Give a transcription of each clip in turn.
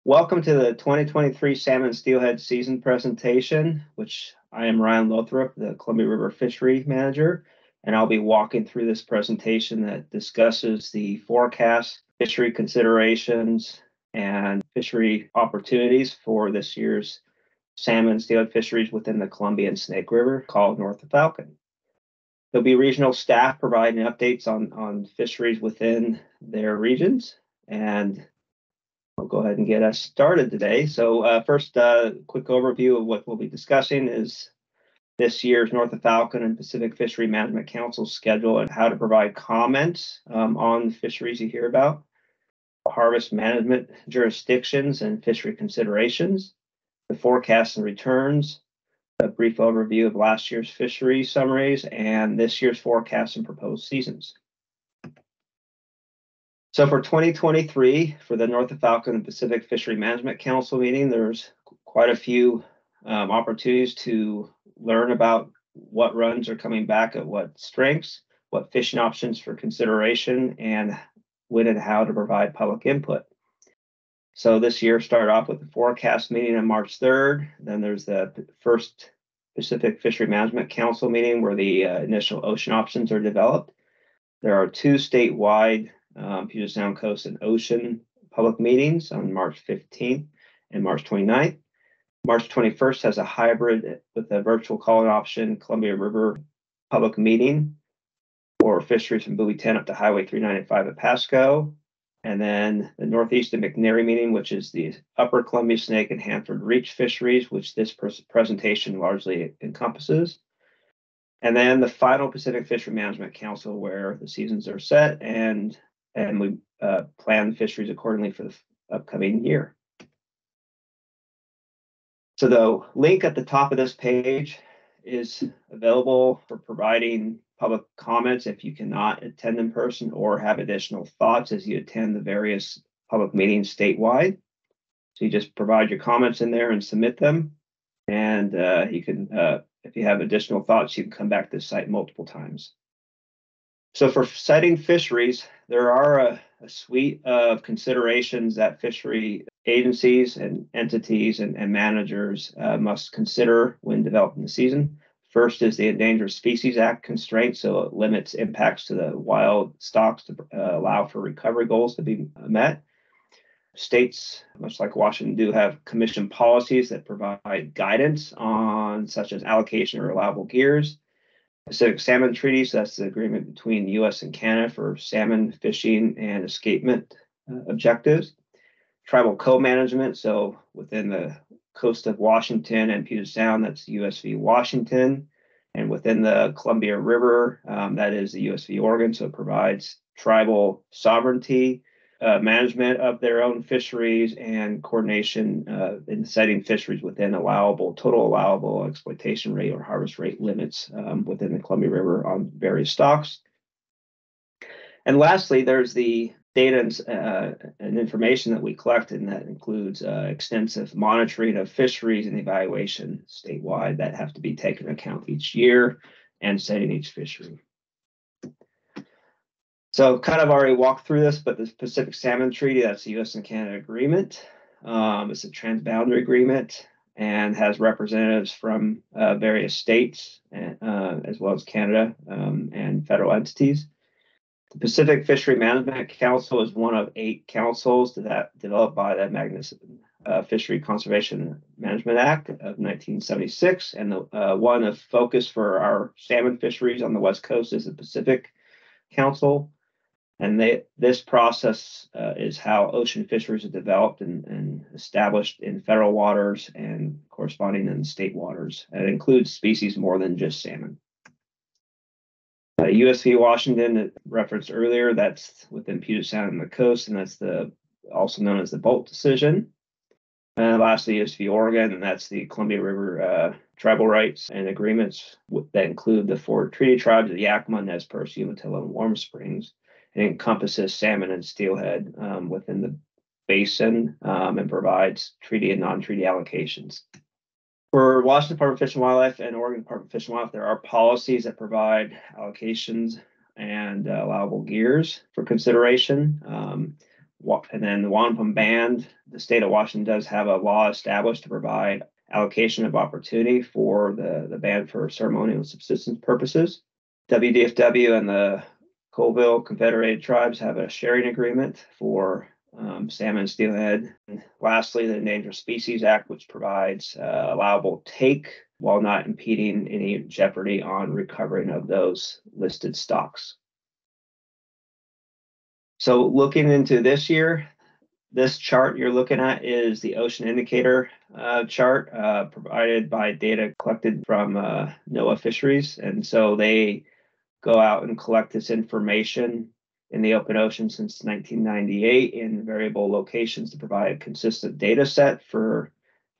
Welcome to the 2023 Salmon and Steelhead season presentation, which I am Ryan Lothrop, the Columbia River Fishery Manager, and I'll be walking through this presentation that discusses the forecast, fishery considerations, and fishery opportunities for this year's salmon and steelhead fisheries within the Columbia and Snake River called North of Falcon. There'll be regional staff providing updates on fisheries within their regions, and I'll go ahead and get us started today. So first, quick overview of what we'll be discussing is this year's North of Falcon and Pacific Fishery Management Council schedule and how to provide comments on the fisheries you hear about, harvest management jurisdictions and fishery considerations, the forecasts and returns, a brief overview of last year's fishery summaries, and this year's forecasts and proposed seasons. So for 2023, for the North of Falcon and Pacific Fishery Management Council meeting, there's quite a few opportunities to learn about what runs are coming back at what strengths, what fishing options for consideration, and when and how to provide public input. So this year started off with the forecast meeting on March 3rd. Then there's the first Pacific Fishery Management Council meeting where the initial ocean options are developed. There are two statewide Puget Sound Coast and Ocean public meetings on March 15th and March 29th. March 21st has a hybrid with a virtual calling option, Columbia River public meeting for fisheries from Buoy 10 up to Highway 395 at Pasco. And then the Northeast and McNary meeting, which is the Upper Columbia Snake and Hanford Reach fisheries, which this presentation largely encompasses. And then the final Pacific Fishery Management Council, where the seasons are set and we plan fisheries accordingly for the upcoming year. So the link at the top of this page is available for providing public comments if you cannot attend in person or have additional thoughts as you attend the various public meetings statewide. So you just provide your comments in there and submit them. And you can, if you have additional thoughts, you can come back to the site multiple times. So for citing fisheries, there are a suite of considerations that fishery agencies and entities and managers must consider when developing the season. First is the Endangered Species Act constraint, so it limits impacts to the wild stocks to allow for recovery goals to be met. States, much like Washington, do have commission policies that provide guidance on such as allocation or allowable gears. Pacific Salmon Treaty, so that's the agreement between the U.S. and Canada for salmon fishing and escapement objectives. Tribal co-management, so within the coast of Washington and Puget Sound, that's USV Washington. And within the Columbia River, that is the USV Oregon, so it provides tribal sovereignty, management of their own fisheries, and coordination in setting fisheries within total allowable exploitation rate or harvest rate limits within the Columbia River on various stocks. And lastly, there's the data and information that we collect, and that includes extensive monitoring of fisheries and evaluation statewide that have to be taken into account each year and setting each fishery. So kind of already walked through this, but the Pacific Salmon Treaty, that's the U.S. and Canada agreement. It's a transboundary agreement and has representatives from various states as well as Canada and federal entities. The Pacific Fishery Management Council is one of 8 councils that developed by the Magnificent Fishery Conservation Management Act of 1976, and the one of focus for our salmon fisheries on the West Coast is the Pacific Council. And this process is how ocean fisheries are developed and established in federal waters and corresponding in state waters. And it includes species more than just salmon. USV Washington, referenced earlier, that's within Puget Sound and the coast, and that's also known as the Bolt decision. And lastly, USV Oregon, and that's the Columbia River tribal rights and agreements that include the 4 treaty tribes of Yakima, Nez Perce, Umatilla, and Warm Springs. It encompasses salmon and steelhead within the basin and provides treaty and non-treaty allocations. For Washington Department of Fish and Wildlife and Oregon Department of Fish and Wildlife, there are policies that provide allocations and allowable gears for consideration. and then the wampum band, the state of Washington does have a law established to provide allocation of opportunity for the band for ceremonial and subsistence purposes. WDFW and the Colville Confederated Tribes have a sharing agreement for salmon and steelhead. And lastly, the Endangered Species Act, which provides allowable take while not impeding any jeopardy on recovering of those listed stocks. So looking into this year, this chart you're looking at is the ocean indicator chart provided by data collected from NOAA Fisheries. And so they go out and collect this information in the open ocean since 1998 in variable locations to provide a consistent data set for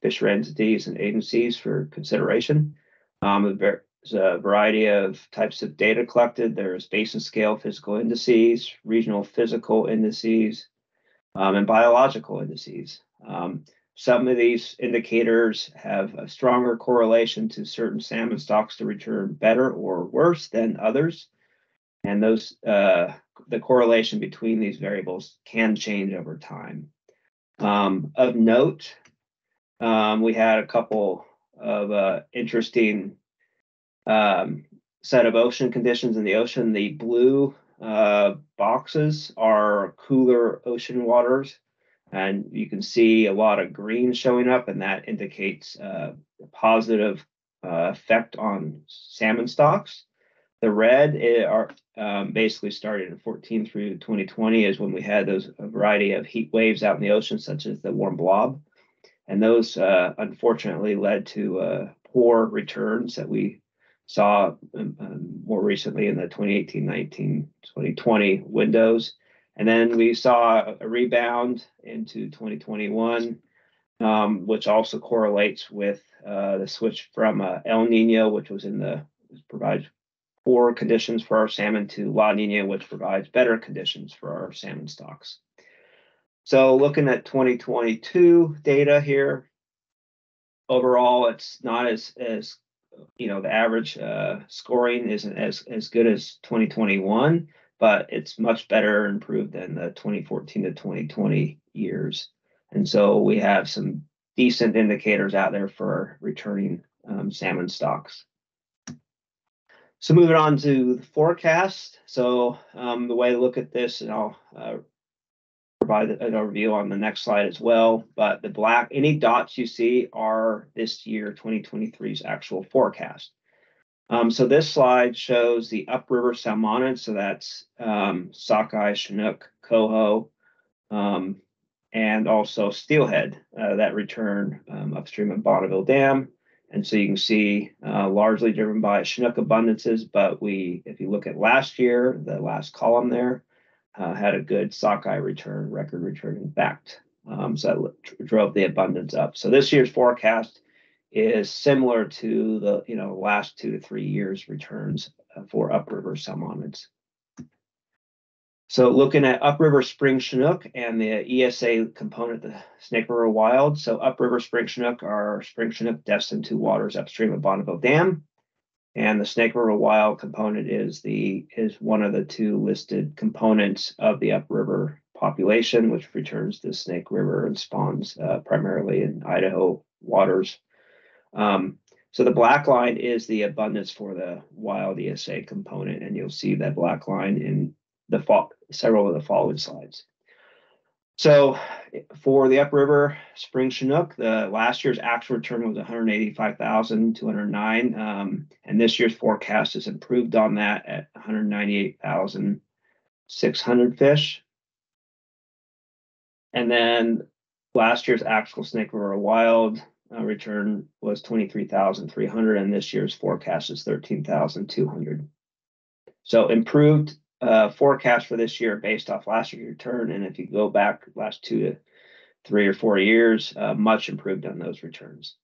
fishery entities and agencies for consideration. There's a variety of types of data collected. There's basin scale physical indices, regional physical indices, and biological indices. Some of these indicators have a stronger correlation to certain salmon stocks to return better or worse than others. And those the correlation between these variables can change over time. Of note, we had a couple of interesting set of ocean conditions in the ocean. The blue boxes are cooler ocean waters, and you can see a lot of green showing up, and that indicates a positive effect on salmon stocks. The red are basically started in 14 through 2020 is when we had those a variety of heat waves out in the ocean, such as the warm blob. And those unfortunately led to poor returns that we saw more recently in the 2018, 19, 2020 windows. And then we saw a rebound into 2021, which also correlates with the switch from El Nino, which was provides poor conditions for our salmon, to La Nina, which provides better conditions for our salmon stocks. So looking at 2022 data here, overall, it's not as the average scoring isn't as good as 2021, but it's much better improved than the 2014 to 2020 years. And so we have some decent indicators out there for returning salmon stocks. So moving on to the forecast. So the way to look at this, and I'll provide an overview on the next slide as well, but any dots you see are this year 2023's actual forecast. So this slide shows the upriver salmonids, so that's sockeye, chinook, coho, and also steelhead that return upstream of Bonneville Dam. And so you can see largely driven by chinook abundances, but if you look at last year, the last column there, had a good sockeye record return in fact. So that drove the abundance up. So this year's forecast is similar to the last 2 to 3 years returns for upriver salmonids. So looking at upriver spring chinook and the ESA component, the Snake River Wild. So upriver spring chinook are spring chinook destined to waters upstream of Bonneville Dam. And the Snake River Wild component is one of the two listed components of the upriver population, which returns to Snake River and spawns primarily in Idaho waters. So the black line is the abundance for the wild ESA component, and you'll see that black line in several of the following slides. So for the upriver spring chinook, the last year's actual return was 185,209, and this year's forecast is improved on that at 198,600 fish. And then last year's actual Snake River Wild return was 23,300, and this year's forecast is 13,200. So improved forecast for this year based off last year's return, and if you go back last 2 to 3 or 4 years, much improved on those returns.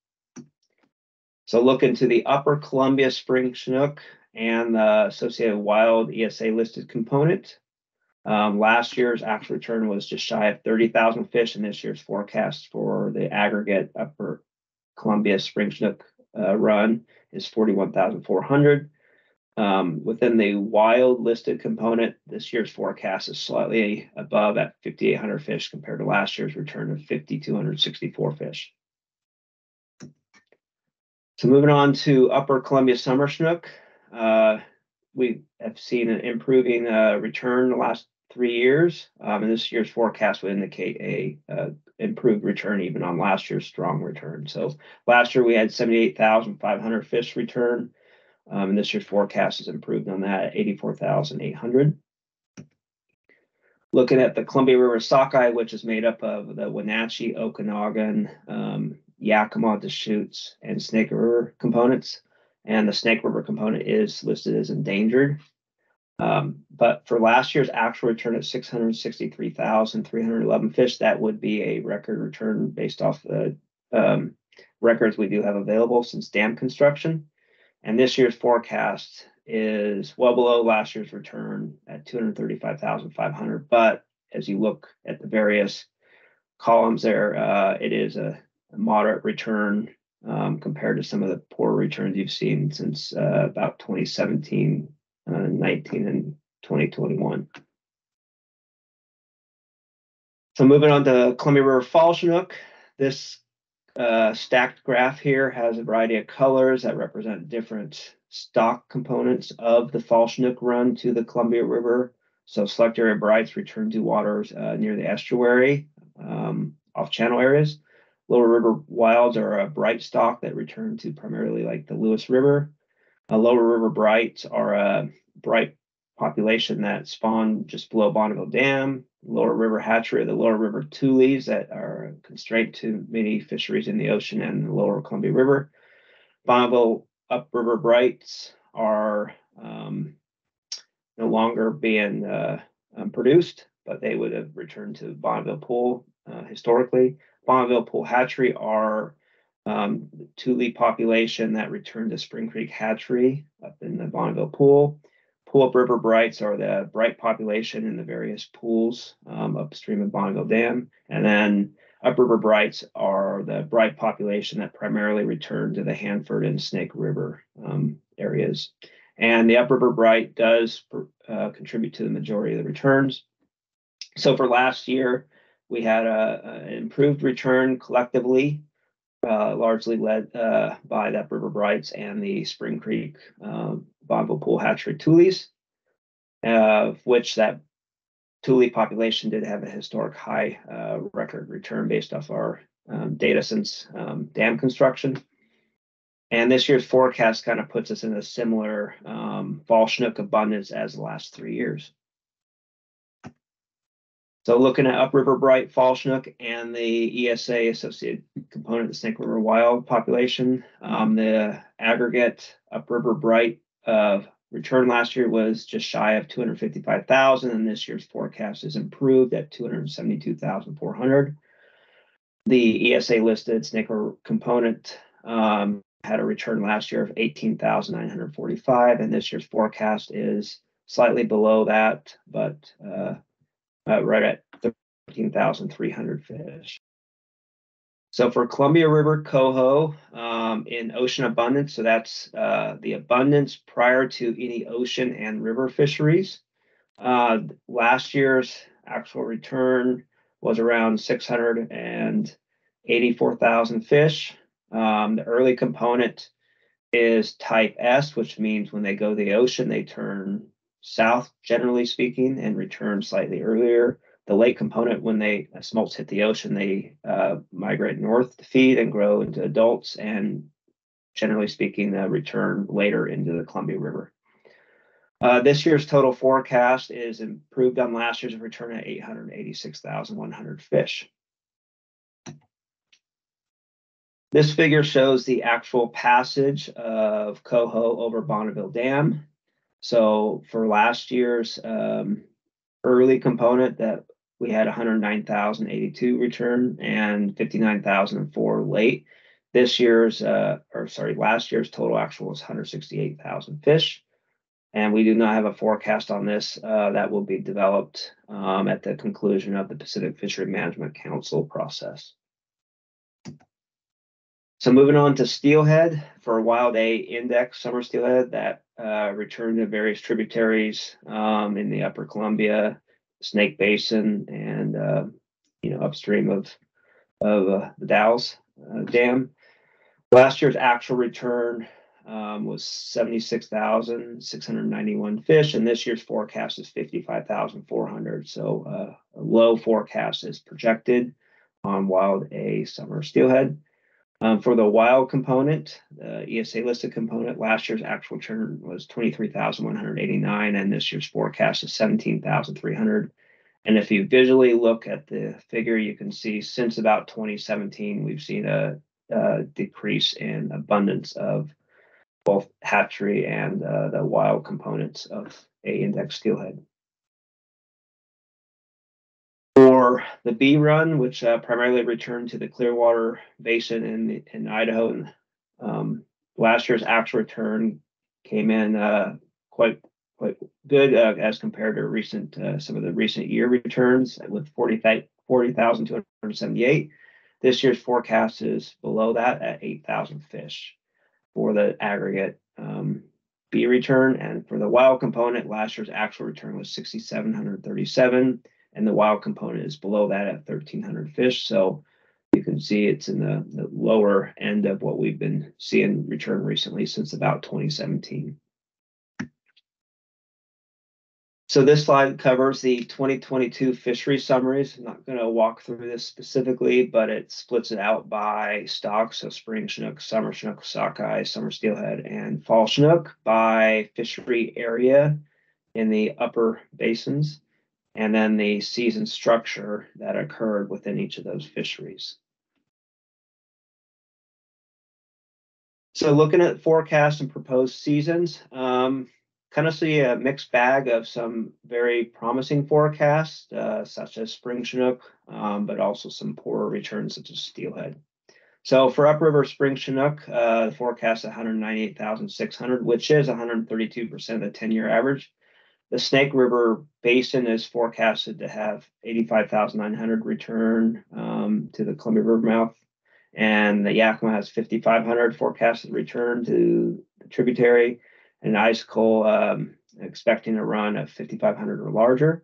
So look into the upper Columbia spring chinook and the associated wild ESA listed component. Last year's actual return was just shy of 30,000 fish, and this year's forecast for the aggregate upper Columbia spring chinook run is 41,400. Within the wild listed component, this year's forecast is slightly above at 5,800 fish compared to last year's return of 5,264 fish. So moving on to Upper Columbia Summer Snook, we have seen an improving return the last 3 years, and this year's forecast would indicate a improved return even on last year's strong return. So last year we had 78,500 fish return, and this year's forecast is improved on that at 84,800. Looking at the Columbia River sockeye, which is made up of the Wenatchee, Okanagan, Yakima, Deschutes, and Snake River components, and the Snake River component is listed as endangered. But for last year's actual return of 663,311 fish, that would be a record return based off the records we do have available since dam construction. And this year's forecast is well below last year's return at 235,500. But as you look at the various columns there, it is a moderate return compared to some of the poor returns you've seen since about 2017, 19, and 2021. So moving on to Columbia River Fall Chinook, this stacked graph here has a variety of colors that represent different stock components of the Fall Chinook run to the Columbia River. So select area brights return to waters near the estuary, off channel areas. Lower River wilds are a bright stock that return to primarily like the Lewis River. Lower River brights are a bright population that spawn just below Bonneville Dam. Lower River hatchery, the Lower River tules that are a constraint to many fisheries in the ocean and the Lower Columbia River. Bonneville upriver brights are no longer being produced, but they would have returned to Bonneville Pool historically. Bonneville Pool hatchery are the tule population that returned to Spring Creek hatchery up in the Bonneville Pool. Pool upriver brights are the bright population in the various pools upstream of Bonneville Dam. And then upriver brights are the bright population that primarily returned to the Hanford and Snake River areas. And the upriver bright does contribute to the majority of the returns. So for last year, we had an improved return collectively, largely led by the upriver brights and the Spring Creek Bonneville Pool hatchery tules, which that tule population did have a historic high record return based off our data since dam construction. And this year's forecast kind of puts us in a similar fall Chinook abundance as the last 3 years. So looking at upriver bright fall Chinook and the ESA associated component of the Snake River wild population, the aggregate upriver bright return last year was just shy of 255,000, and this year's forecast is improved at 272,400. The ESA listed Snake River component had a return last year of 18,945, and this year's forecast is slightly below that, but right at 13,300 fish. So for Columbia River coho in ocean abundance, so that's the abundance prior to any ocean and river fisheries. Last year's actual return was around 684,000 fish. The early component is type S, which means when they go to the ocean, they turn south, generally speaking, and return slightly earlier. The late component, when smolts hit the ocean, they migrate north to feed and grow into adults, and generally speaking, return later into the Columbia River. This year's total forecast is improved on last year's return at 886,100 fish. This figure shows the actual passage of coho over Bonneville Dam. So for last year's early component, that we had 109,082 return and 59,004 late. Last year's total actual was 168,000 fish. And we do not have a forecast on this that will be developed at the conclusion of the Pacific Fishery Management Council process. So moving on to steelhead, for wild A index summer steelhead, that return to various tributaries in the Upper Columbia, Snake Basin, and upstream of the Dalles Dam. Last year's actual return was 76,691 fish, and this year's forecast is 55,400. So a low forecast is projected on wild A summer steelhead. For the wild component, the ESA listed component, last year's actual return was 23,189, and this year's forecast is 17,300. And if you visually look at the figure, you can see since about 2017, we've seen a decrease in abundance of both hatchery and the wild components of A index steelhead. For the B run, which primarily returned to the Clearwater Basin in Idaho, and last year's actual return came in quite good as compared to some of the recent year returns with 40,278. This year's forecast is below that at 8,000 fish for the aggregate B return. And for the wild component, last year's actual return was 6,737, and the wild component is below that at 1,300 fish. So you can see it's in the lower end of what we've been seeing return recently since about 2017. So this slide covers the 2022 fishery summaries. I'm not going to walk through this specifically, but it splits it out by stock. So spring Chinook, summer Chinook, sockeye, summer steelhead, and fall Chinook by fishery area in the upper basins, and then the season structure that occurred within each of those fisheries. So looking at forecast and proposed seasons, kind of see a mixed bag of some very promising forecasts, such as spring Chinook, but also some poorer returns such as steelhead. So for upriver spring Chinook, the forecast is 198,600, which is 132% of the 10-year average. The Snake River Basin is forecasted to have 85,900 return to the Columbia River mouth, and the Yakima has 5,500 forecasted return to the tributary, and Icicle expecting a run of 5,500 or larger.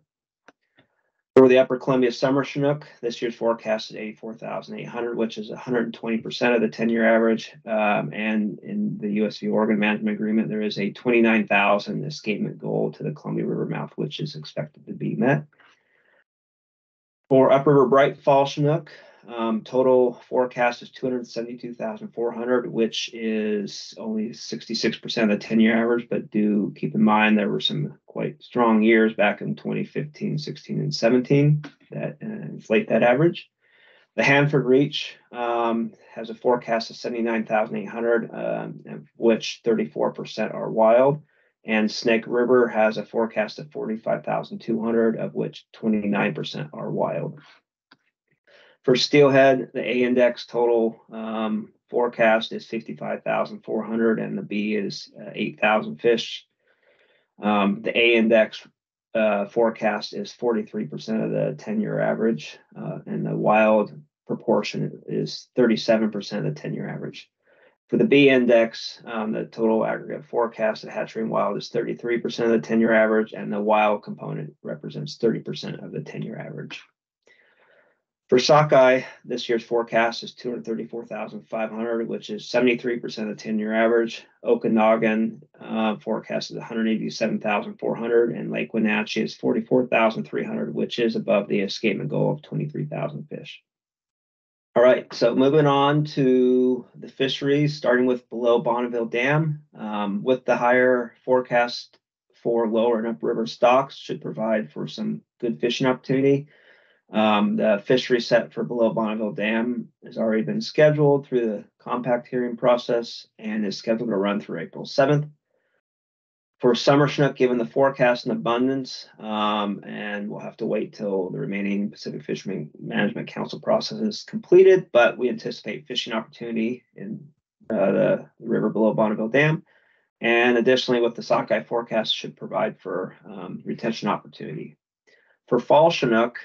For the Upper Columbia summer Chinook, this year's forecast is 84,800, which is 120% of the 10-year average. And in the USV Oregon Management Agreement, there is a 29,000 escapement goal to the Columbia River mouth, which is expected to be met. For upriver bright fall Chinook, total forecast is 272,400, which is only 66% of the 10-year average, but do keep in mind there were some quite strong years back in 2015, 16, and 17 that inflate that average. The Hanford Reach has a forecast of 79,800, of which 34% are wild. And Snake River has a forecast of 45,200, of which 29% are wild. For steelhead, the A index total forecast is 55,400, and the B is 8,000 fish. The A index forecast is 43% of the 10-year average, and the wild proportion is 37% of the 10-year average. For the B index, the total aggregate forecast of hatchery and wild is 33% of the 10-year average, and the wild component represents 30% of the 10-year average. For sockeye, this year's forecast is 234,500, which is 73% of the 10-year average. Okanagan forecast is 187,400, and Lake Wenatchee is 44,300, which is above the escapement goal of 23,000 fish. All right, so moving on to the fisheries, starting with below Bonneville Dam. With the higher forecast for lower and upriver stocks should provide for some good fishing opportunity. The fishery set for below Bonneville Dam has already been scheduled through the compact hearing process and is scheduled to run through April 7th. For summer Chinook, given the forecast and abundance, and we'll have to wait till the remaining Pacific Fishery Management Council process is completed, but we anticipate fishing opportunity in the river below Bonneville Dam. And additionally, with the sockeye forecast should provide for retention opportunity. For fall Chinook,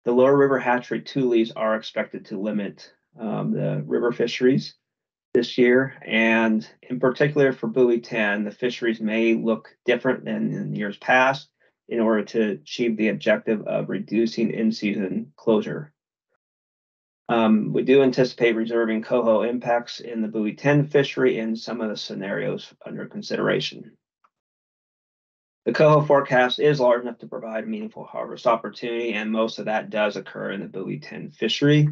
the lower river hatchery tules are expected to limit the river fisheries. this year, and in particular for buoy 10, the fisheries may look different than in years past in order to achieve the objective of reducing in-season closure. We do anticipate reserving coho impacts in the buoy 10 fishery in some of the scenarios under consideration. The coho forecast is large enough to provide a meaningful harvest opportunity, and most of that does occur in the buoy 10 fishery.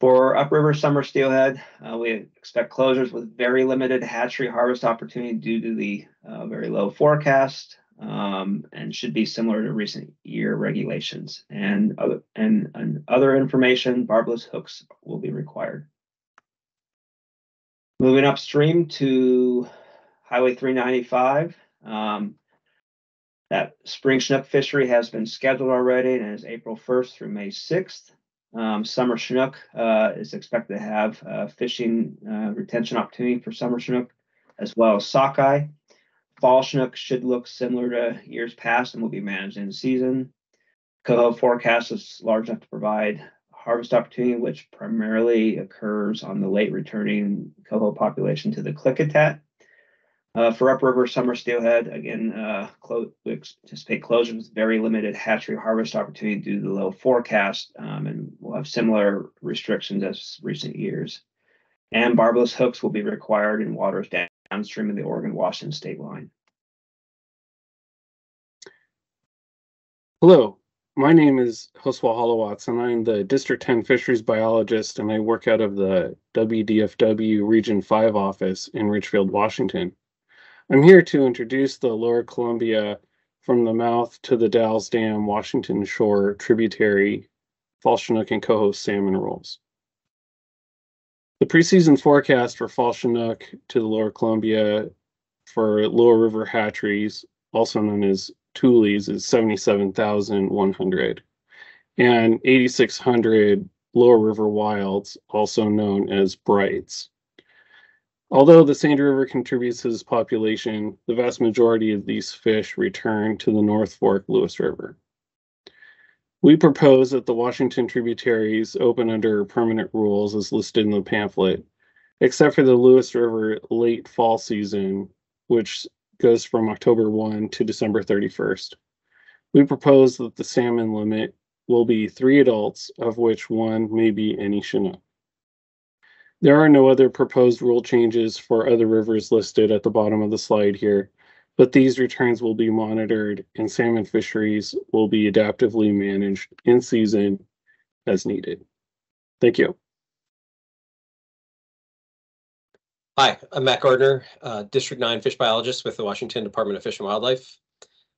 For upriver summer steelhead, we expect closures with very limited hatchery harvest opportunity due to the very low forecast, and should be similar to recent year regulations. And other information, barbless hooks will be required. Moving upstream to Highway 395. That spring Chinook fishery has been scheduled already and is April 1st through May 6th. Summer Chinook is expected to have fishing retention opportunity for summer Chinook as well as sockeye. Fall Chinook should look similar to years past and will be managed in season. Coho forecast is large enough to provide harvest opportunity, which primarily occurs on the late returning coho population to the Klickitat. For upriver summer steelhead, again, we anticipate closure with very limited hatchery harvest opportunity due to the low forecast, and we'll have similar restrictions as recent years. And barbless hooks will be required in waters downstream of the Oregon-Washington state line. Hello, my name is Josua Holowatz, and I'm the District 10 Fisheries Biologist, and I work out of the WDFW Region 5 office in Ridgefield, Washington. I'm here to introduce the Lower Columbia from the mouth to the Dalles Dam Washington Shore tributary fall Chinook and coho salmon rules. The preseason forecast for fall Chinook to the Lower Columbia for lower river hatcheries, also known as Tules, is 77,100, and 8,600 lower river wilds, also known as brights. Although the Sandy River contributes to this population, the vast majority of these fish return to the North Fork Lewis River. We propose that the Washington tributaries open under permanent rules as listed in the pamphlet, except for the Lewis River late fall season, which goes from October 1 to December 31st. We propose that the salmon limit will be 3 adults, of which 1 may be any Chinook. There are no other proposed rule changes for other rivers listed at the bottom of the slide here, but these returns will be monitored and salmon fisheries will be adaptively managed in season as needed. Thank you. Hi, I'm Matt Gardner, District 9 fish biologist with the Washington Department of Fish and Wildlife.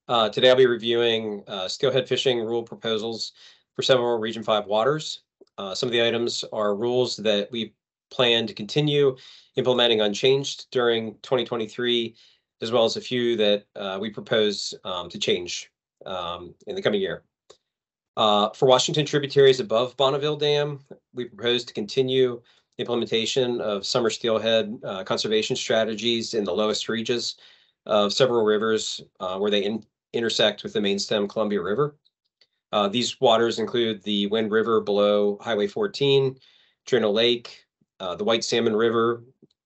Today I'll be reviewing steelhead fishing rule proposals for several Region 5 waters. Some of the items are rules that we plan to continue implementing unchanged during 2023, as well as a few that we propose to change in the coming year. For Washington tributaries above Bonneville Dam, we propose to continue implementation of summer steelhead conservation strategies in the lowest reaches of several rivers where they intersect with the main stem Columbia River. These waters include the Wind River below Highway 14, Juneau Lake, the White Salmon River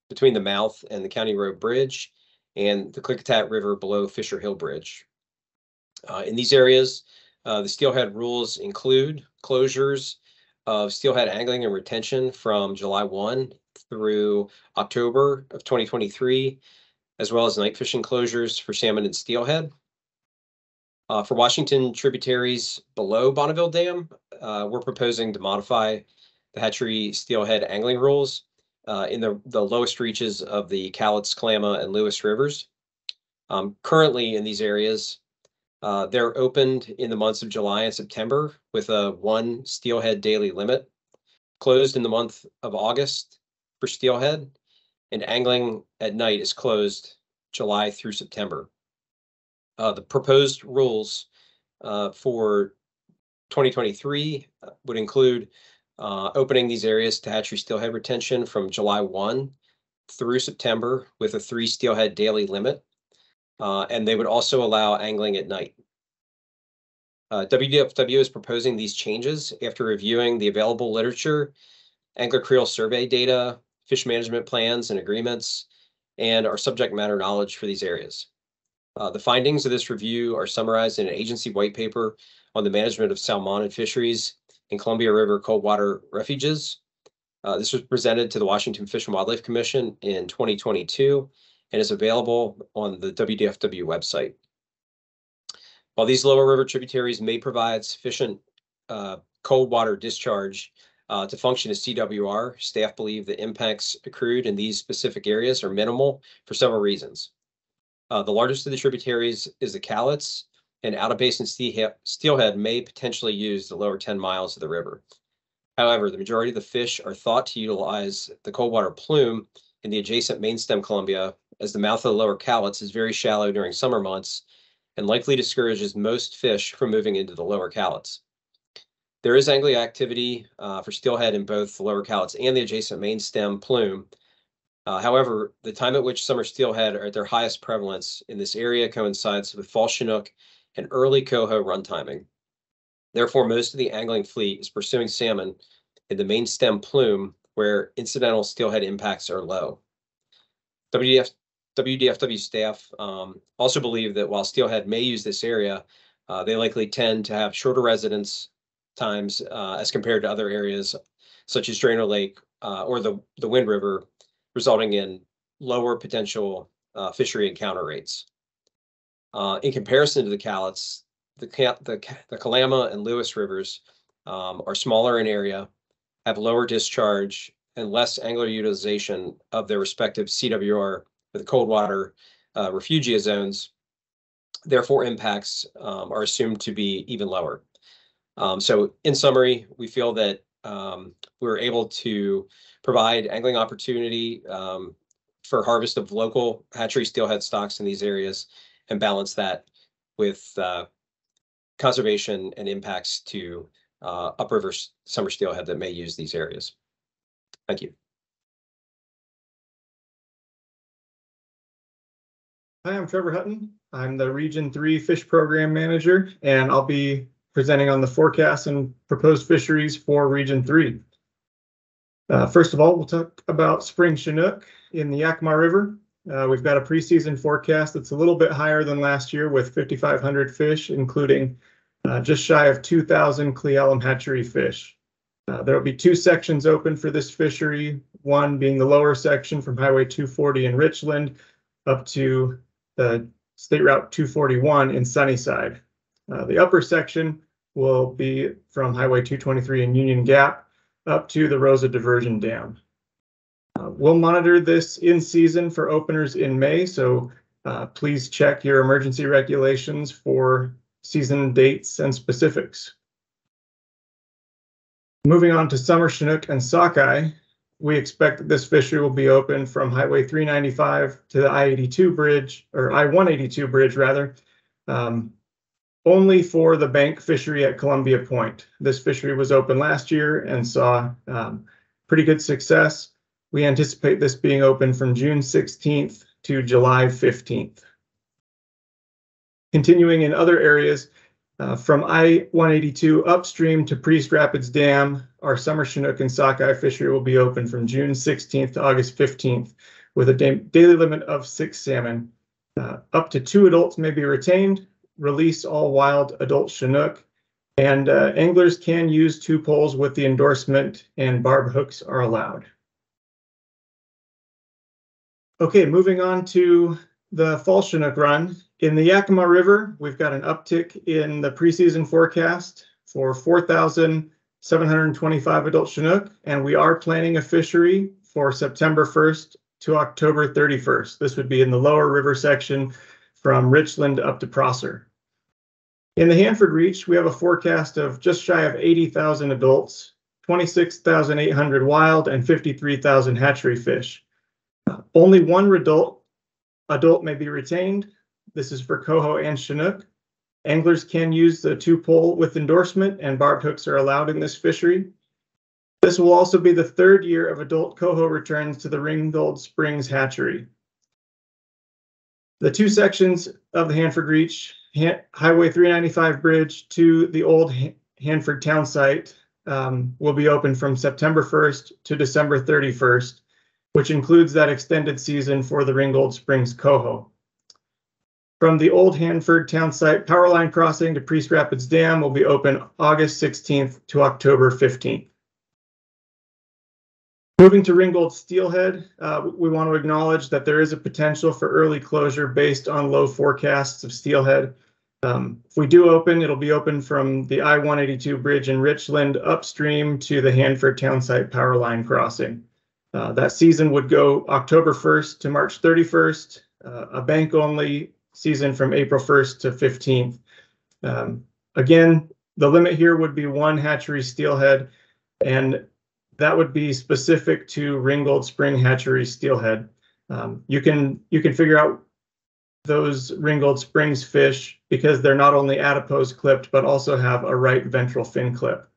between the mouth and the County Road Bridge, and the Klickitat River below Fisher Hill Bridge. In these areas, the steelhead rules include closures of steelhead angling and retention from July 1 through October of 2023, as well as night fishing closures for salmon and steelhead. For Washington tributaries below Bonneville Dam, we're proposing to modify the hatchery steelhead angling rules in the lowest reaches of the Cowlitz, Kalama, and Lewis rivers. Currently in these areas, they're opened in the months of July and September with a 1 steelhead daily limit, closed in the month of August for steelhead, and angling at night is closed July through September. The proposed rules for 2023 would include opening these areas to hatchery steelhead retention from July 1 through September with a 3 steelhead daily limit, and they would also allow angling at night. WDFW is proposing these changes after reviewing the available literature, Angler Creel survey data, fish management plans and agreements, and our subject matter knowledge for these areas. The findings of this review are summarized in an agency white paper on the management of salmon and fisheries in Columbia River cold water refuges. This was presented to the Washington Fish and Wildlife Commission in 2022 and is available on the WDFW website. While these lower river tributaries may provide sufficient cold water discharge to function as CWR, staff believe the impacts accrued in these specific areas are minimal for several reasons. The largest of the tributaries is the Cowlitz, and out-of-basin steelhead may potentially use the lower 10 miles of the river. However, the majority of the fish are thought to utilize the cold water plume in the adjacent main stem Columbia, as the mouth of the lower Cowlitz is very shallow during summer months and likely discourages most fish from moving into the lower Cowlitz. There is angling activity for steelhead in both the lower Cowlitz and the adjacent main stem plume. However, the time at which summer steelhead are at their highest prevalence in this area coincides with fall Chinook and early coho run timing. Therefore, most of the angling fleet is pursuing salmon in the main stem plume where incidental steelhead impacts are low. WDFW staff also believe that while steelhead may use this area, they likely tend to have shorter residence times as compared to other areas such as Drano Lake or the Wind River, resulting in lower potential fishery encounter rates. In comparison to the Cowlitz, the Kalama and Lewis rivers are smaller in area, have lower discharge, and less angler utilization of their respective CWR with cold water refugia zones. Therefore, impacts are assumed to be even lower. So in summary, we feel that we're able to provide angling opportunity for harvest of local hatchery steelhead stocks in these areas and balance that with conservation and impacts to upriver summer steelhead that may use these areas. Thank you. Hi, I'm Trevor Hutton. I'm the Region 3 Fish Program Manager, and I'll be presenting on the forecast and proposed fisheries for Region 3. First of all, we'll talk about spring Chinook in the Yakima River. We've got a preseason forecast that's a little bit higher than last year with 5,500 fish, including just shy of 2,000 Cleellum hatchery fish. There will be two sections open for this fishery, one being the lower section from Highway 240 in Richland up to the State Route 241 in Sunnyside. The upper section will be from Highway 223 in Union Gap up to the Rosa Diversion Dam. We'll monitor this in season for openers in May, so please check your emergency regulations for season dates and specifics. Moving on to summer Chinook and sockeye, we expect that this fishery will be open from Highway 395 to the I-82 bridge, or I-182 bridge rather, only for the bank fishery at Columbia Point. This fishery was open last year and saw pretty good success. We anticipate this being open from June 16th to July 15th. Continuing in other areas, from I-182 upstream to Priest Rapids Dam, our summer Chinook and sockeye fishery will be open from June 16th to August 15th with a daily limit of 6 salmon. Up to 2 adults may be retained. Release all wild adult Chinook, and anglers can use 2 poles with the endorsement, and barb hooks are allowed. Okay, moving on to the fall Chinook run. In the Yakima River, we've got an uptick in the preseason forecast for 4,725 adult Chinook, and we are planning a fishery for September 1st to October 31st. This would be in the lower river section from Richland up to Prosser. In the Hanford Reach, we have a forecast of just shy of 80,000 adults, 26,800 wild, and 53,000 hatchery fish. Only 1 adult may be retained. This is for coho and Chinook. Anglers can use the 2 pole with endorsement, and barbed hooks are allowed in this fishery. This will also be the 3rd year of adult coho returns to the Ringgold Springs hatchery. The 2 sections of the Hanford Reach, Highway 395 bridge to the old Hanford town site, will be open from September 1st to December 31st. which includes that extended season for the Ringgold Springs coho. From the old Hanford town site, power line crossing to Priest Rapids Dam will be open August 16th to October 15th. Moving to Ringgold Steelhead, we want to acknowledge that there is a potential for early closure based on low forecasts of steelhead. If we do open, it'll be open from the I-182 bridge in Richland upstream to the Hanford townsite power line crossing. That season would go October 1st to March 31st, a bank-only season from April 1st to 15th. Again, the limit here would be one hatchery steelhead, and that would be specific to Ringgold Spring Hatchery steelhead. You can figure out those Ringgold Springs fish because they're not only adipose clipped, but also have a right ventral fin clip.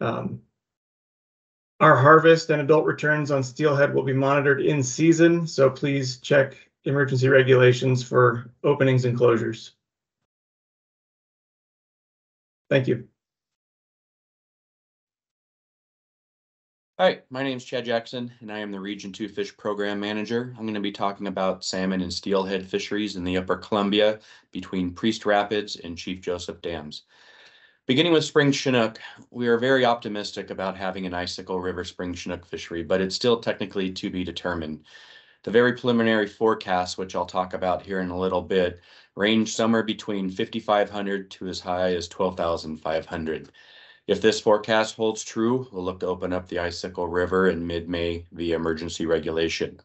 Our harvest and adult returns on steelhead will be monitored in season, so please check emergency regulations for openings and closures. Thank you. Hi, my name is Chad Jackson, and I am the Region 2 Fish Program Manager. I'm going to be talking about salmon and steelhead fisheries in the Upper Columbia between Priest Rapids and Chief Joseph Dams. Beginning with spring Chinook, we are very optimistic about having an Icicle River spring Chinook fishery, but it's still technically to be determined. The very preliminary forecasts, which I'll talk about here in a little bit, range somewhere between 5,500 to as high as 12,500. If this forecast holds true, we'll look to open up the Icicle River in mid-May via emergency regulation.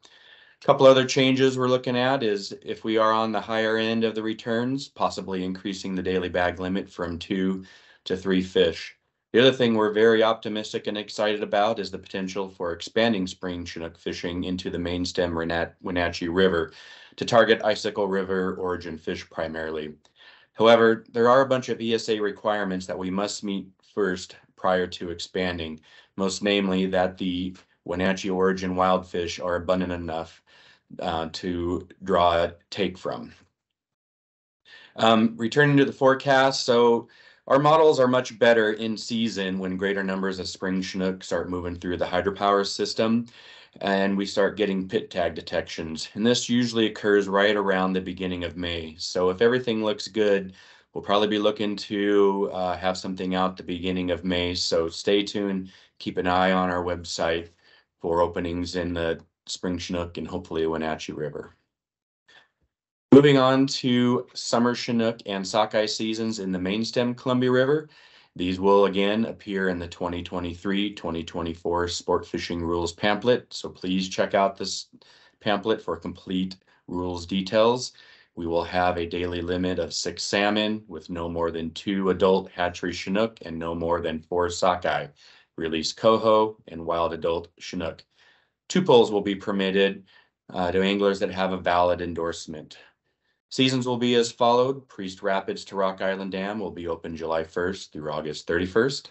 A couple other changes we're looking at is if we are on the higher end of the returns, possibly increasing the daily bag limit from 2 to 3 fish. The other thing we're very optimistic and excited about is the potential for expanding spring Chinook fishing into the main stem Wenatchee River to target Icicle River origin fish primarily. However, there are a bunch of ESA requirements that we must meet first prior to expanding, most namely that the Wenatchee origin wild fish are abundant enough to draw a take from. Returning to the forecast, so our models are much better in season when greater numbers of spring Chinook start moving through the hydropower system and we start getting pit tag detections. And this usually occurs right around the beginning of May. So if everything looks good, we'll probably be looking to have something out the beginning of May. So stay tuned, keep an eye on our website for openings in the spring Chinook and hopefully the Wenatchee River. Moving on to summer Chinook and sockeye seasons in the main stem Columbia River. These will again appear in the 2023-2024 Sport Fishing Rules pamphlet. So please check out this pamphlet for complete rules details. We will have a daily limit of 6 salmon with no more than 2 adult hatchery Chinook and no more than 4 sockeye, release coho and wild adult Chinook. 2 pulls will be permitted to anglers that have a valid endorsement. Seasons will be as followed. Priest Rapids to Rock Island Dam will be open July 1st through August 31st.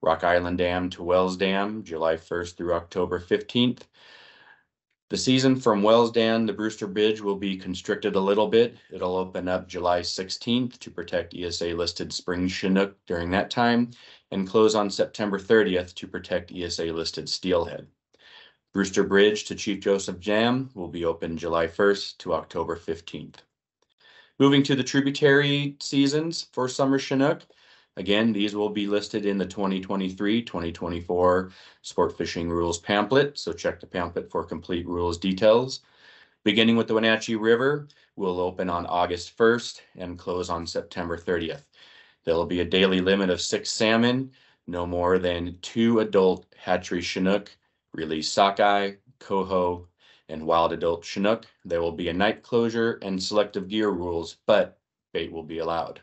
Rock Island Dam to Wells Dam, July 1st through October 15th. The season from Wells Dam to Brewster Bridge will be constricted a little bit. It'll open up July 16th to protect ESA listed spring Chinook during that time and close on September 30th to protect ESA listed steelhead. Brewster Bridge to Chief Joseph Dam will be open July 1st to October 15th. Moving to the tributary seasons for summer Chinook. Again, these will be listed in the 2023-2024 Sport Fishing Rules pamphlet, so check the pamphlet for complete rules details. Beginning with the Wenatchee River, will open on August 1st and close on September 30th. There will be a daily limit of 6 salmon, no more than 2 adult hatchery Chinook, release sockeye, coho, and wild adult Chinook. There will be a night closure and selective gear rules, but bait will be allowed.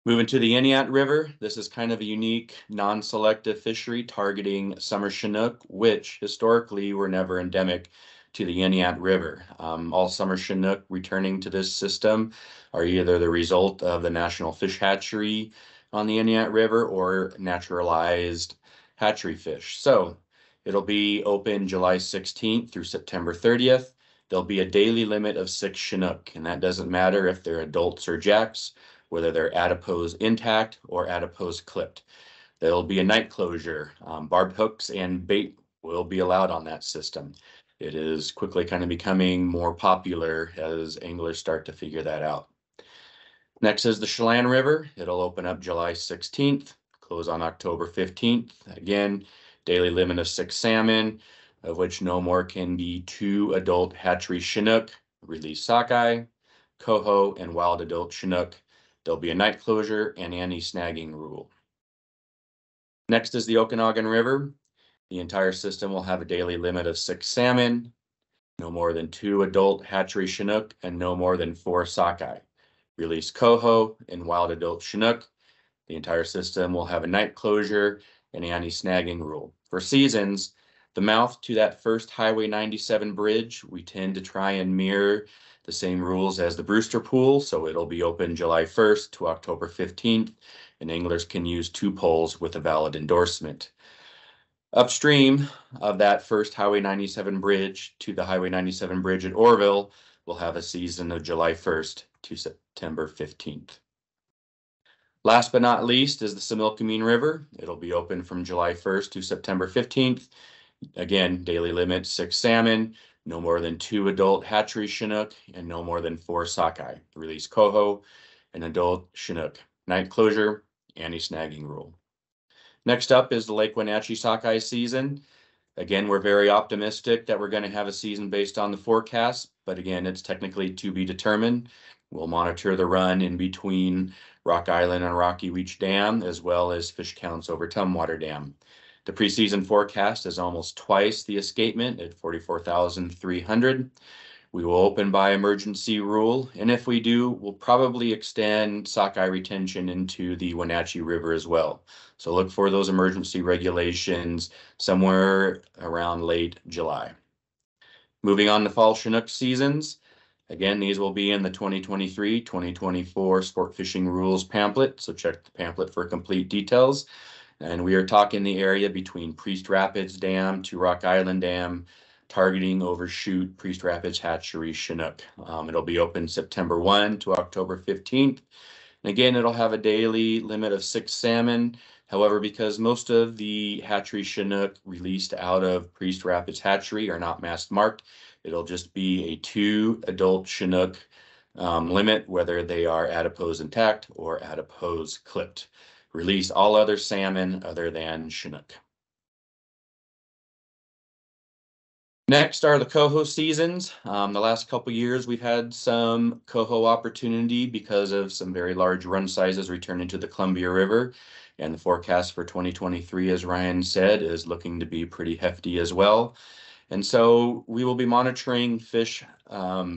Moving to the Entiat River, this is kind of a unique non-selective fishery targeting summer Chinook, which historically were never endemic to the Entiat River. All summer Chinook returning to this system are either the result of the National Fish Hatchery on the Entiat River or naturalized hatchery fish. So it'll be open July 16th through September 30th. There'll be a daily limit of 6 Chinook, and that doesn't matter if they're adults or jacks, whether they're adipose intact or adipose clipped. There'll be a night closure. Barbed hooks and bait will be allowed on that system. It is quickly kind of becoming more popular as anglers start to figure that out. Next is the Chelan River. It'll open up July 16th, close on October 15th. Again, daily limit of 6 salmon, of which no more can be 2 adult hatchery Chinook, release sockeye, coho, and wild adult Chinook. There'll be a night closure and anti-snagging rule. Next is the Okanagan River. The entire system will have a daily limit of 6 salmon, no more than 2 adult hatchery Chinook, and no more than 4 sockeye. Release coho and wild adult Chinook. The entire system will have a night closure and anti-snagging rule. For seasons, the mouth to that first Highway 97 bridge, we tend to try and mirror the same rules as the Brewster Pool, so it'll be open July 1st to October 15th, and anglers can use 2 poles with a valid endorsement. Upstream of that first Highway 97 bridge to the Highway 97 bridge at Orville, we'll have a season of July 1st to September 15th. Last but not least is the Similkameen River. It'll be open from July 1st to September 15th. Again, daily limit 6 salmon, no more than 2 adult hatchery Chinook, and no more than 4 sockeye. Release coho and adult Chinook. Night closure, anti-snagging rule. Next up is the Lake Wenatchee sockeye season. Again, we're very optimistic that we're going to have a season based on the forecast, but again, it's technically to be determined. We'll monitor the run in between Rock Island and Rocky Reach Dam, as well as fish counts over Tumwater Dam. The preseason forecast is almost twice the escapement at 44,300. We will open by emergency rule, and if we do, we'll probably extend sockeye retention into the Wenatchee River as well. So look for those emergency regulations somewhere around late July. Moving on to fall Chinook seasons. Again, these will be in the 2023-2024 Sport Fishing Rules pamphlet, so check the pamphlet for complete details. And we are talking the area between Priest Rapids Dam to Rock Island Dam, targeting overshoot Priest Rapids Hatchery Chinook. It'll be open September 1 to October 15th. And again, it'll have a daily limit of 6 salmon. However, because most of the hatchery Chinook released out of Priest Rapids Hatchery are not mass marked, it'll just be a 2 adult Chinook limit, whether they are adipose intact or adipose clipped. Release all other salmon other than Chinook. Next are the coho seasons. The last couple years, we've had some coho opportunity because of some very large run sizes returning to the Columbia River. And the forecast for 2023, as Ryan said, is looking to be pretty hefty as well. And so we will be monitoring fish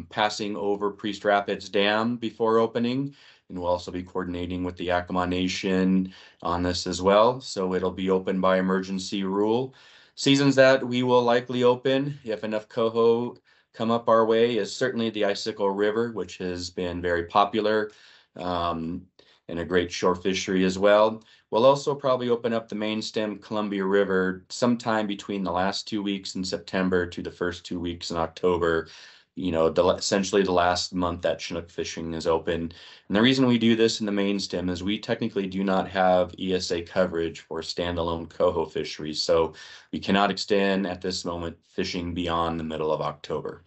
passing over Priest Rapids Dam before opening. And we'll also be coordinating with the Yakima Nation on this as well. So it'll be open by emergency rule. Seasons that we will likely open, if enough coho come up our way, is certainly the Icicle River, which has been very popular and a great shore fishery as well. We'll also probably open up the main stem Columbia River sometime between the last 2 weeks in September to the first 2 weeks in October. You know, essentially the last month that Chinook fishing is open. And the reason we do this in the main stem is we technically do not have ESA coverage for standalone coho fisheries. So we cannot extend at this moment fishing beyond the middle of October.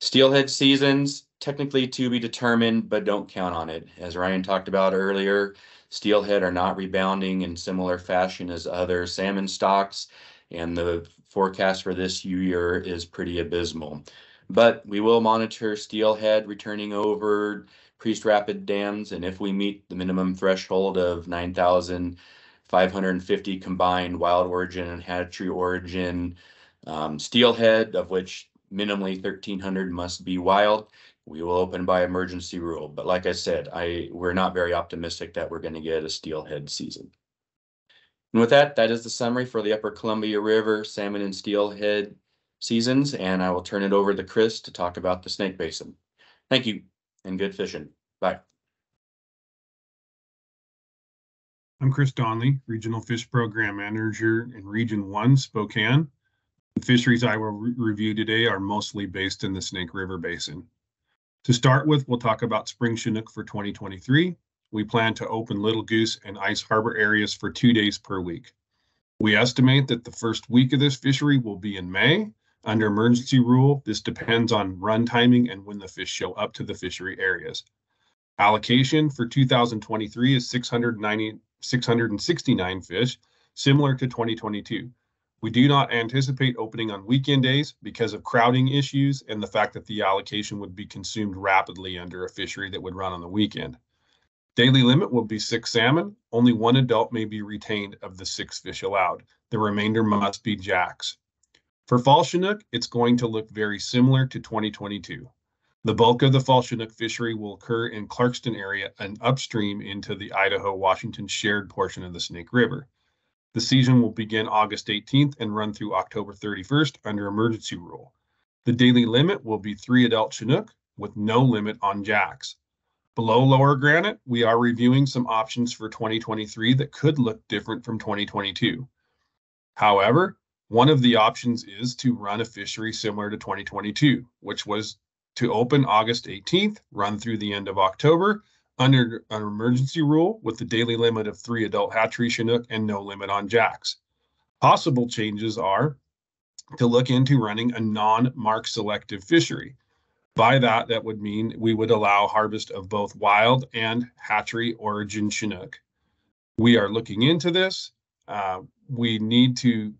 Steelhead seasons, technically to be determined, but don't count on it. As Ryan talked about earlier, steelhead are not rebounding in similar fashion as other salmon stocks, and the forecast for this year is pretty abysmal. But we will monitor steelhead returning over Priest Rapid dams, and if we meet the minimum threshold of 9,550 combined wild origin and hatchery origin steelhead, of which minimally 1,300 must be wild, we will open by emergency rule. But like I said, we're not very optimistic that we're going to get a steelhead season. And with that, that is the summary for the Upper Columbia River salmon and steelhead seasons, and I will turn it over to Chris to talk about the Snake Basin. Thank you, and good fishing. Bye. I'm Chris Donley, Regional Fish Program Manager in Region 1, Spokane. The fisheries I will review today are mostly based in the Snake River Basin. To start with, we'll talk about spring Chinook for 2023. We plan to open Little Goose and Ice Harbor areas for 2 days per week. We estimate that the first week of this fishery will be in May. Under emergency rule, this depends on run timing and when the fish show up to the fishery areas. Allocation for 2023 is 669 fish, similar to 2022. We do not anticipate opening on weekend days because of crowding issues and the fact that the allocation would be consumed rapidly under a fishery that would run on the weekend. Daily limit will be 6 salmon. Only 1 adult may be retained of the 6 fish allowed. The remainder must be jacks. For fall Chinook, it's going to look very similar to 2022. The bulk of the fall Chinook fishery will occur in Clarkston area and upstream into the Idaho-Washington shared portion of the Snake River. The season will begin August 18th and run through October 31st under emergency rule. The daily limit will be 3 adult Chinook with no limit on jacks. Below Lower Granite, we are reviewing some options for 2023 that could look different from 2022. However, one of the options is to run a fishery similar to 2022, which was to open August 18th, run through the end of October under an emergency rule with the daily limit of 3 adult hatchery Chinook and no limit on jacks. Possible changes are to look into running a non-mark selective fishery. By that, that would mean we would allow harvest of both wild and hatchery origin Chinook. We are looking into this. We need to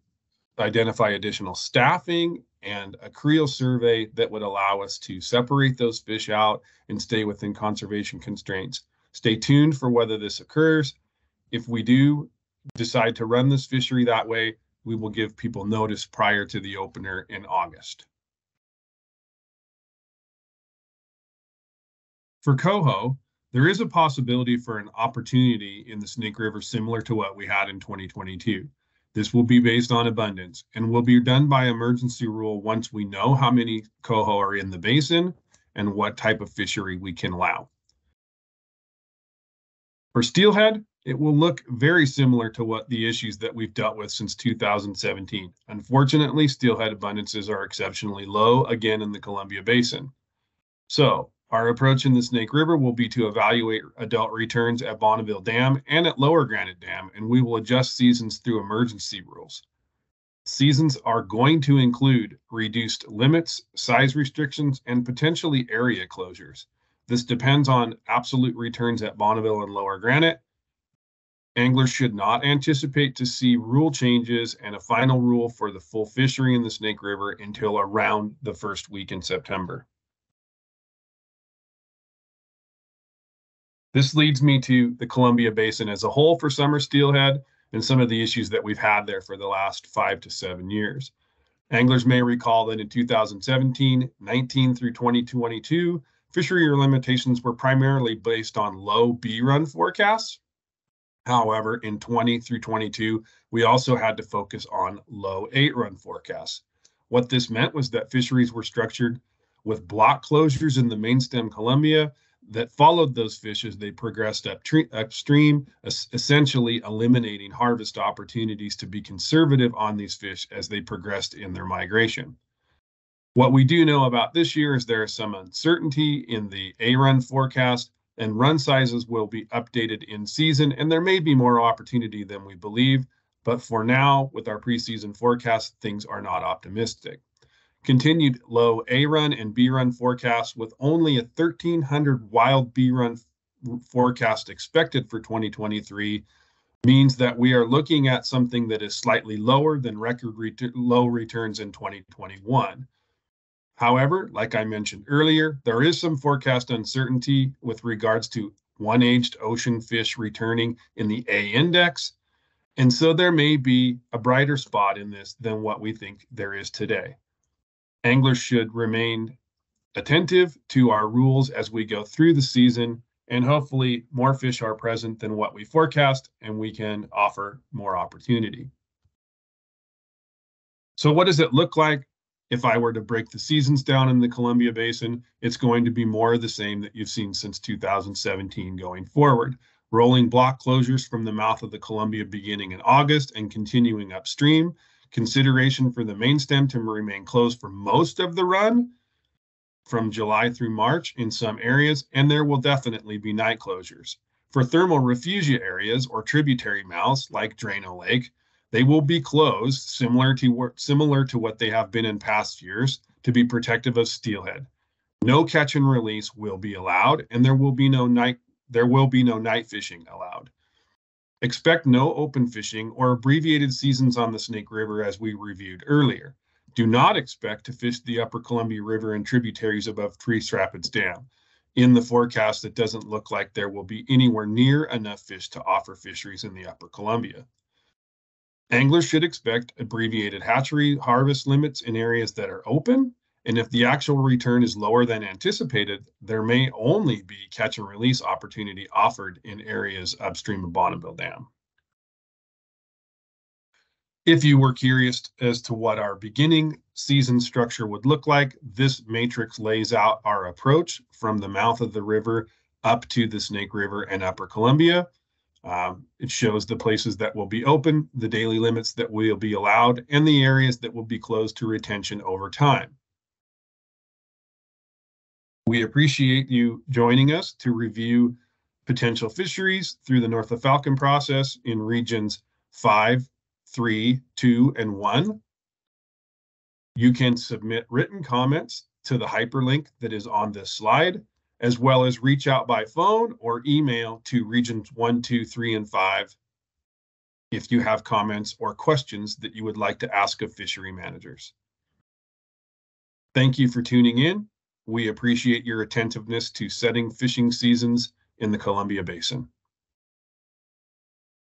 identify additional staffing and a creel survey that would allow us to separate those fish out and stay within conservation constraints. Stay tuned for whether this occurs. If we do decide to run this fishery that way, we will give people notice prior to the opener in August. For coho, there is a possibility for an opportunity in the Snake River similar to what we had in 2022. This will be based on abundance and will be done by emergency rule once we know how many coho are in the basin and what type of fishery we can allow. For steelhead, it will look very similar to what the issues that we've dealt with since 2017. Unfortunately, steelhead abundances are exceptionally low again in the Columbia Basin. So our approach in the Snake River will be to evaluate adult returns at Bonneville Dam and at Lower Granite Dam, and we will adjust seasons through emergency rules. Seasons are going to include reduced limits, size restrictions, and potentially area closures. This depends on absolute returns at Bonneville and Lower Granite. Anglers should not anticipate to see rule changes and a final rule for the full fishery in the Snake River until around the first week in September. This leads me to the Columbia Basin as a whole for summer steelhead and some of the issues that we've had there for the last 5 to 7 years. Anglers may recall that in 2017, 19 through 2022, fishery limitations were primarily based on low B-run forecasts. However, in 20 through 22, we also had to focus on low 8-run forecasts. What this meant was that fisheries were structured with block closures in the main stem Columbia that followed those fish as they progressed upstream, essentially eliminating harvest opportunities to be conservative on these fish as they progressed in their migration. What we do know about this year is there is some uncertainty in the A-run forecast, and run sizes will be updated in season, and there may be more opportunity than we believe, but for now, with our preseason forecast, things are not optimistic. Continued low A-run and B-run forecasts with only a 1,300 wild B-run forecast expected for 2023 means that we are looking at something that is slightly lower than record low returns in 2021. However, like I mentioned earlier, there is some forecast uncertainty with regards to one-aged ocean fish returning in the A index, and so there may be a brighter spot in this than what we think there is today. Anglers should remain attentive to our rules as we go through the season, and hopefully more fish are present than what we forecast, and we can offer more opportunity. So what does it look like if I were to break the seasons down in the Columbia Basin? It's going to be more of the same that you've seen since 2017 going forward. Rolling block closures from the mouth of the Columbia beginning in August and continuing upstream. Consideration for the main stem to remain closed for most of the run from July through March in some areas, and there will definitely be night closures. For thermal refugia areas or tributary mouths like Drano Lake, They will be closed, similar to what they have been in past years, to be protective of steelhead. No catch and release will be allowed, and there will be no night fishing allowed. Expect no open fishing or abbreviated seasons on the Snake River, as we reviewed earlier. Do not expect to fish the Upper Columbia River and tributaries above Priest Rapids Dam. In the forecast, it doesn't look like there will be anywhere near enough fish to offer fisheries in the Upper Columbia. Anglers should expect abbreviated hatchery harvest limits in areas that are open, and if the actual return is lower than anticipated, there may only be catch and release opportunity offered in areas upstream of Bonneville Dam. If you were curious as to what our beginning season structure would look like, this matrix lays out our approach from the mouth of the river up to the Snake River and Upper Columbia. It shows the places that will be open, the daily limits that will be allowed, and the areas that will be closed to retention over time. We appreciate you joining us to review potential fisheries through the North of Falcon process in regions 5, 3, 2, and 1. You can submit written comments to the hyperlink that is on this slide, as well as reach out by phone or email to regions 1, 2, 3, and 5 if you have comments or questions that you would like to ask of fishery managers. Thank you for tuning in. We appreciate your attentiveness to setting fishing seasons in the Columbia Basin.